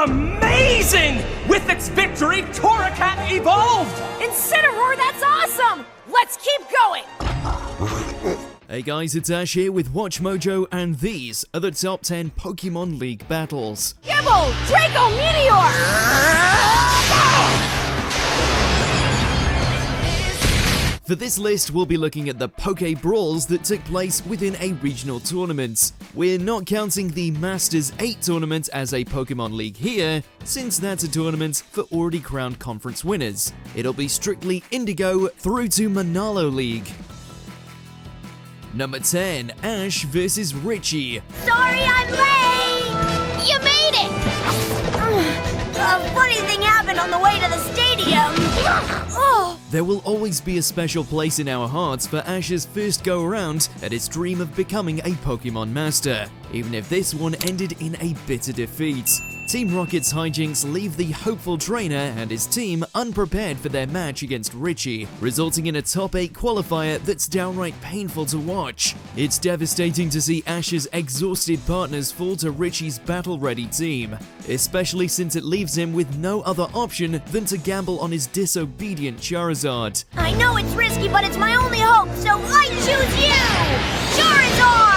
amazing! With its victory, Torracat evolved! Incineroar, that's awesome! Let's keep going! Hey guys, it's Ash here with WatchMojo, and these are the top 10 Pokemon League battles. Gibble! Draco Meteor! For this list, we'll be looking at the Poke Brawls that took place within a regional tournament. We're not counting the Masters 8 tournament as a Pokemon League here, since that's a tournament for already crowned conference winners. It'll be strictly Indigo through to Manalo League. Number 10, Ash vs. Richie. Sorry I'm late! You made it! A funny thing happened on the way to the stadium. Oh. There will always be a special place in our hearts for Ash's first go-around at his dream of becoming a Pokemon Master, even if this one ended in a bitter defeat. Team Rocket's hijinks leave the hopeful trainer and his team unprepared for their match against Richie, resulting in a top 8 qualifier that's downright painful to watch. It's devastating to see Ash's exhausted partners fall to Richie's battle-ready team, especially since it leaves him with no other option than to gamble on his disobedient Charizard. I know it's risky, but it's my only hope, so I choose you! Charizard!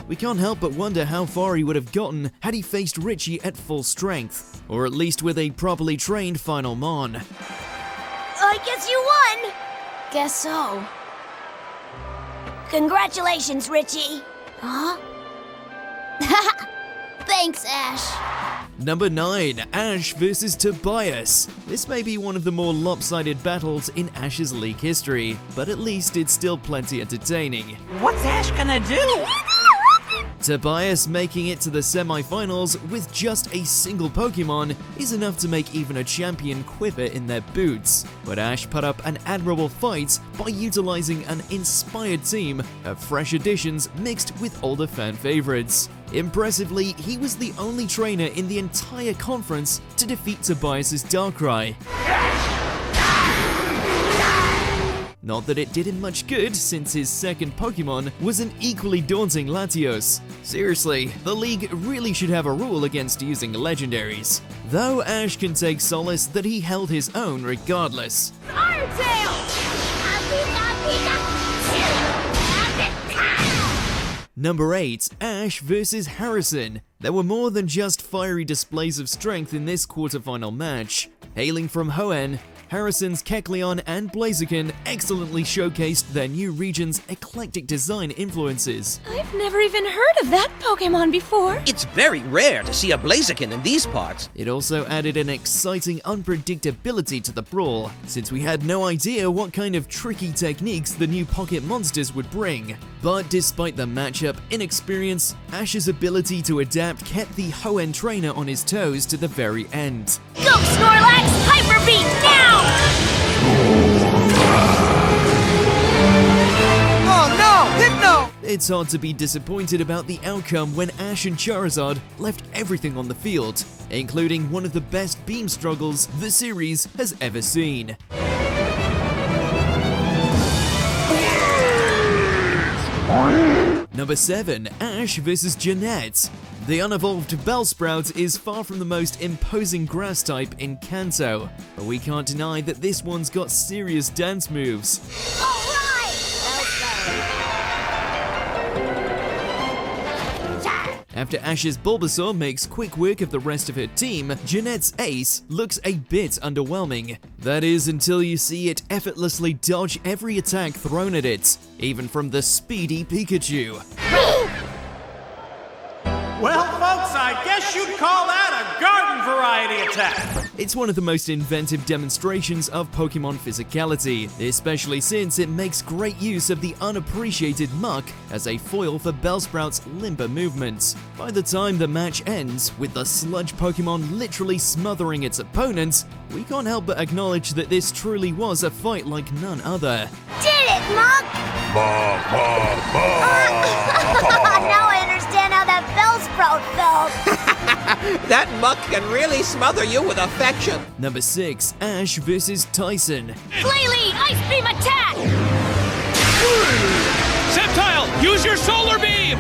We can't help but wonder how far he would have gotten had he faced Richie at full strength, or at least with a properly trained Final Mon. I guess you won! Guess so. Congratulations, Richie. Huh? Thanks, Ash. Number 9, Ash vs. Tobias. This may be one of the more lopsided battles in Ash's League history, but at least it's still plenty entertaining. What's Ash gonna do? Tobias making it to the semi-finals with just a single Pokemon is enough to make even a champion quiver in their boots. But Ash put up an admirable fight by utilizing an inspired team of fresh additions mixed with older fan favorites. Impressively, he was the only trainer in the entire conference to defeat Tobias's Darkrai. Not that it did him much good, since his second Pokemon was an equally daunting Latios. Seriously, the league really should have a rule against using legendaries. Though Ash can take solace that he held his own regardless. Number 8, Ash vs. Harrison. There were more than just fiery displays of strength in this quarterfinal match. Hailing from Hoenn, Harrison's Kecleon and Blaziken excellently showcased their new region's eclectic design influences. I've never even heard of that Pokemon before. It's very rare to see a Blaziken in these parts. It also added an exciting unpredictability to the brawl, since we had no idea what kind of tricky techniques the new pocket monsters would bring. But despite the matchup inexperience, Ash's ability to adapt kept the Hoenn trainer on his toes to the very end. Go, Snorlax! Hyper Beam now! Oh no! Hypno! It's hard to be disappointed about the outcome when Ash and Charizard left everything on the field, including one of the best beam struggles the series has ever seen. Number 7, Ash vs. Jeanette. The unevolved Bellsprout is far from the most imposing grass type in Kanto, but we can't deny that this one's got serious dance moves. After Ash's Bulbasaur makes quick work of the rest of her team, Jeanette's ace looks a bit underwhelming. That is until you see it effortlessly dodge every attack thrown at it, even from the speedy Pikachu. Well, folks, I guess you'd call that a garden variety attack. It's one of the most inventive demonstrations of Pokemon physicality, especially since it makes great use of the unappreciated muck as a foil for Bellsprout's limber movements. By the time the match ends, with the sludge Pokemon literally smothering its opponent, we can't help but acknowledge that this truly was a fight like none other. Did it, Muck? Now I understand how that Bellsprout felt. That muck can really smother you with affection. Number 6, Ash vs. Tyson. Flayleaf, Ice Beam attack! Sceptile, use your solar beam!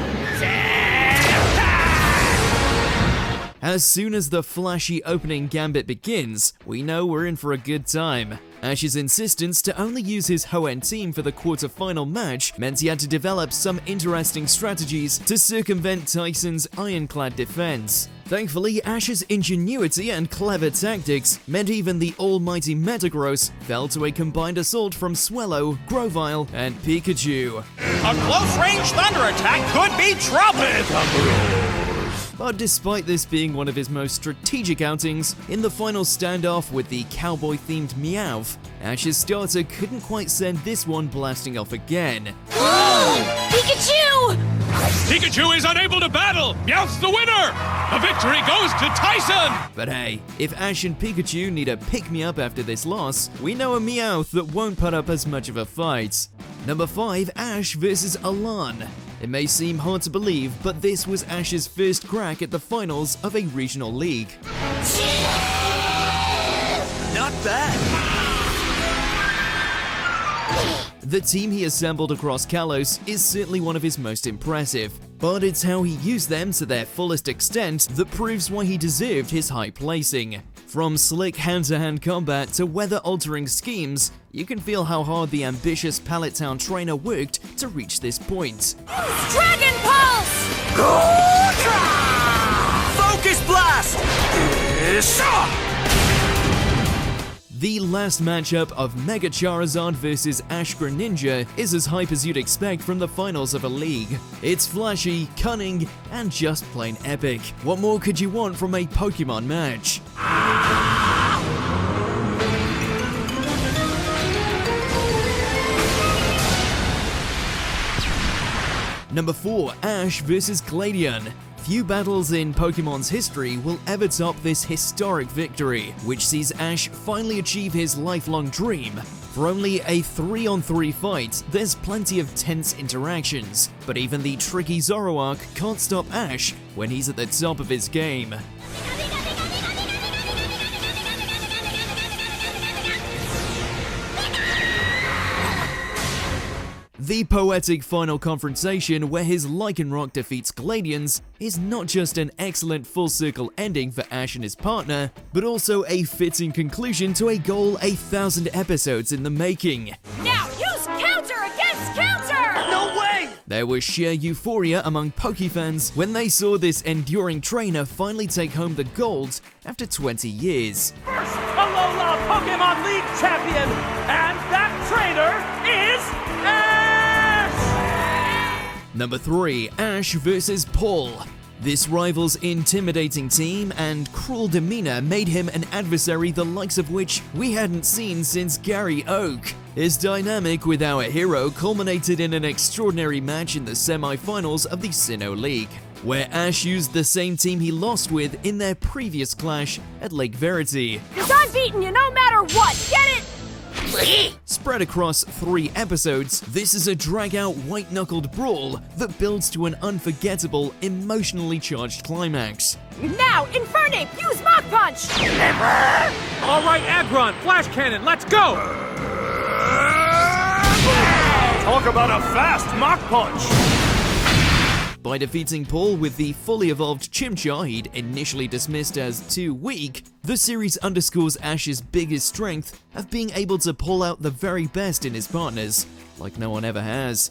As soon as the flashy opening gambit begins, we know we're in for a good time. Ash's insistence to only use his Hoenn team for the quarterfinal match meant he had to develop some interesting strategies to circumvent Tyson's ironclad defense. Thankfully, Ash's ingenuity and clever tactics meant even the almighty Metagross fell to a combined assault from Swellow, Grovyle, and Pikachu. A close-range thunder attack could be trouble. But despite this being one of his most strategic outings, in the final standoff with the cowboy-themed Meowth, Ash's starter couldn't quite send this one blasting off again. Pikachu! Pikachu is unable to battle! Meowth's the winner! The victory goes to Tyson! But hey, if Ash and Pikachu need a pick-me-up after this loss, we know a Meowth that won't put up as much of a fight. Number 5, Ash vs. Alain. It may seem hard to believe, but this was Ash's first crack at the finals of a regional league. Not bad. The team he assembled across Kalos is certainly one of his most impressive, but it's how he used them to their fullest extent that proves why he deserved his high placing. From slick hand-to-hand combat to weather-altering schemes, you can feel how hard the ambitious Pallet Town trainer worked to reach this point. Dragon Pulse! Focus Blast! The last matchup of Mega Charizard vs Ash Greninja is as hype as you'd expect from the finals of a league. It's flashy, cunning, and just plain epic. What more could you want from a Pokemon match? Number 4, Ash vs Gladion. Few battles in Pokemon's history will ever top this historic victory, which sees Ash finally achieve his lifelong dream. For only a 3-on-3 fight, there's plenty of tense interactions, but even the tricky Zoroark can't stop Ash when he's at the top of his game. The poetic final confrontation where his Lycanroc defeats Gladions is not just an excellent full-circle ending for Ash and his partner, but also a fitting conclusion to a goal 1,000 episodes in the making. Now use counter against counter! No way! There was sheer euphoria among Pokefans when they saw this enduring trainer finally take home the gold after 20 years. First Alola Pokemon League champion, and that trainer is Ash! Number 3, Ash vs Paul. This rival's intimidating team and cruel demeanor made him an adversary the likes of which we hadn't seen since Gary Oak. His dynamic with our hero culminated in an extraordinary match in the semi-finals of the Sinnoh League, where Ash used the same team he lost with in their previous clash at Lake Verity. 'Cause I'm beating you no matter what, get it? Spread across 3 episodes, this is a drag-out white-knuckled brawl that builds to an unforgettable, emotionally charged climax. Now, Infernape, use Mach Punch! All right, Aggron, Flash Cannon, let's go! Talk about a fast Mach Punch! By defeating Paul with the fully evolved Chimchar he'd initially dismissed as too weak, the series underscores Ash's biggest strength of being able to pull out the very best in his partners, like no one ever has.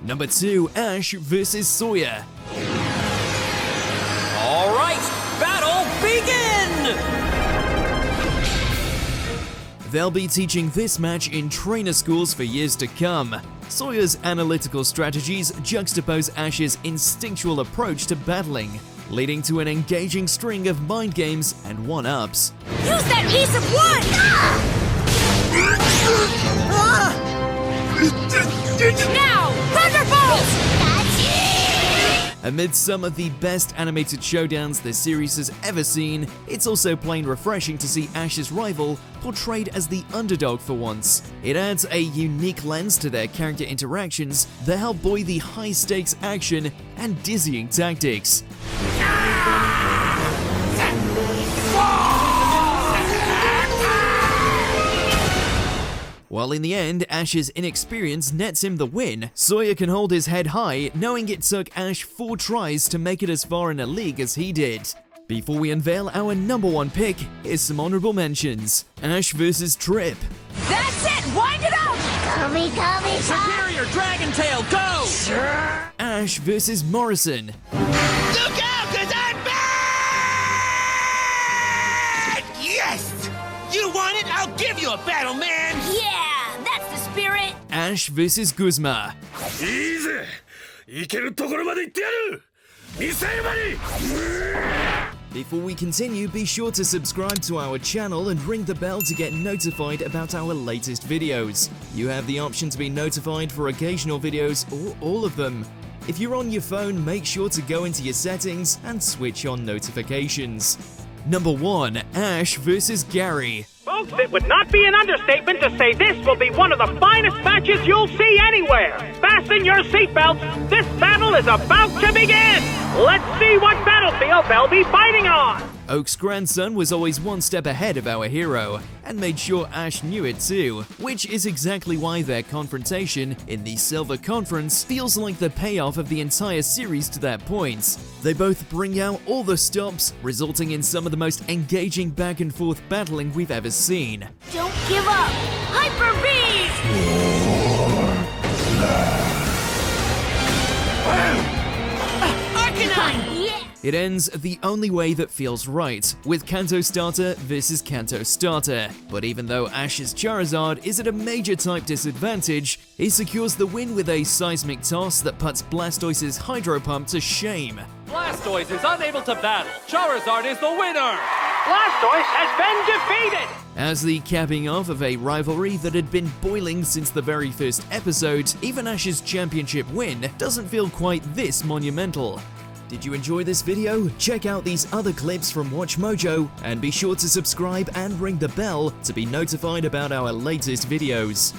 Number 2, Ash vs Sawyer. All right, battle begin! They'll be teaching this match in trainer schools for years to come. Sawyer's analytical strategies juxtapose Ash's instinctual approach to battling, leading to an engaging string of mind games and one-ups. Use that piece of wood! Now, Thunderbolt! Amid some of the best animated showdowns the series has ever seen, it's also plain refreshing to see Ash's rival portrayed as the underdog for once. It adds a unique lens to their character interactions that help buoy the high-stakes action and dizzying tactics. While in the end, Ash's inexperience nets him the win, Sawyer can hold his head high, knowing it took Ash 4 tries to make it as far in a league as he did. Before we unveil our number 1 pick, here's some honorable mentions. Ash vs. Trip. That's it! Wind it up! Come, Superior Dragon Tail, go! Ash vs. Morrison. Look out, 'cause I'm back! Yes! You want it? I'll give you a battle, man! Yeah, that's the spirit! Ash vs. Guzma. Before we continue, be sure to subscribe to our channel and ring the bell to get notified about our latest videos. You have the option to be notified for occasional videos or all of them. If you're on your phone, make sure to go into your settings and switch on notifications. Number 1. Ash vs. Gary. Folks, it would not be an understatement to say this will be one of the finest matches you'll see anywhere. Fasten your seatbelts. This battle is about to begin. Let's see what battlefield they'll be fighting on. Oak's grandson was always one step ahead of our hero, and made sure Ash knew it too, which is exactly why their confrontation in the Silver Conference feels like the payoff of the entire series to that point. They both bring out all the stops, resulting in some of the most engaging back and forth battling we've ever seen. Don't give up! Hyper Beast! Arcanine! Yeah! It ends the only way that feels right, with Kanto Starter versus Kanto Starter. But even though Ash's Charizard is at a major type disadvantage, he secures the win with a seismic toss that puts Blastoise's Hydro Pump to shame. Blastoise is unable to battle. Charizard is the winner! Blastoise has been defeated. As the capping off of a rivalry that had been boiling since the very first episode, even Ash's championship win doesn't feel quite this monumental. Did you enjoy this video? Check out these other clips from WatchMojo, and be sure to subscribe and ring the bell to be notified about our latest videos.